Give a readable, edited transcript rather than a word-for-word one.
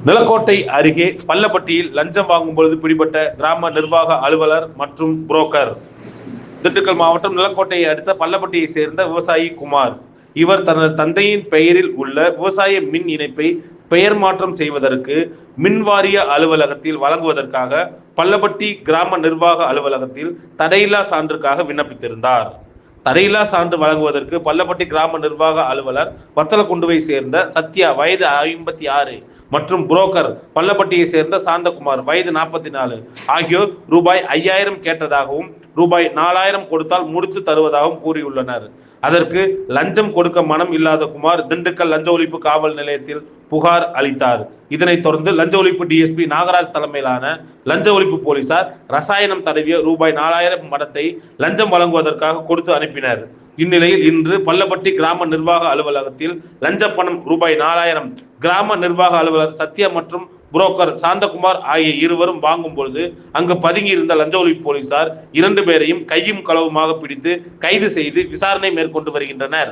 நிலக்கோட்டை அருகே பள்ளப்பட்டியில் லஞ்சம் வாங்கும் பொழுது பிடிபட்ட கிராம நிர்வாக அலுவலர் மற்றும் புரோக்கர். திண்டுக்கல் மாவட்டம் நிலக்கோட்டையை அடுத்த பள்ளப்பட்டியை சேர்ந்த விவசாயி குமார். இவர் தனது தந்தையின் பெயரில் உள்ள விவசாய மின் இணைப்பை பெயர் மாற்றம் செய்வதற்கு மின்வாரிய அலுவலகத்தில் வழங்குவதற்காக பள்ளப்பட்டி கிராம நிர்வாக அலுவலகத்தில் தடையில்லா சான்றுக்காக விண்ணப்பித்திருந்தார். தடையில்லா சான்று வழங்குவதற்கு பள்ளப்பட்டி கிராம நிர்வாக அலுவலர் வத்தலக்குண்டுவை சேர்ந்த சத்யா வயது 56 மற்றும் புரோக்கர் பள்ளப்பட்டியை சேர்ந்த சாந்தகுமார் வயது 44 ஆகியோர் ரூபாய் 5000 கேட்டதாகவும் ரூபாய் 4000 கொடுத்தால் முடித்து தருவதாகவும் கூறியுள்ளனர். அதற்கு லஞ்சம் கொடுக்க மனம் இல்லாத குமார் திண்டுக்கல் லஞ்ச ஒழிப்பு காவல் நிலையத்தில் புகார் அளித்தார். இதனைத் தொடர்ந்து லஞ்ச ஒழிப்பு டிஎஸ்பி நாகராஜ் தலைமையிலான லஞ்ச ஒழிப்பு போலீசார் ரசாயனம் தடவிய ரூபாய் 4000 பணத்தை லஞ்சம் வழங்குவதற்காக கொடுத்து அனுப்பினர். இந்நிலையில் இன்று பள்ளப்பட்டி கிராம நிர்வாக அலுவலகத்தில் லஞ்ச பணம் ரூபாய் 4000 கிராம நிர்வாக அலுவலர் சத்யா மற்றும் புரோக்கர் சாந்தகுமார் ஆகிய இருவரும் வாங்கும் பொழுது அங்கு பதுங்கி இருந்த லஞ்ச ஒழிப்பு போலீசார் 2 பேரையும் கையும் களவுமாக பிடித்து கைது செய்து விசாரணை மேற்கொண்டு வருகின்றனர்.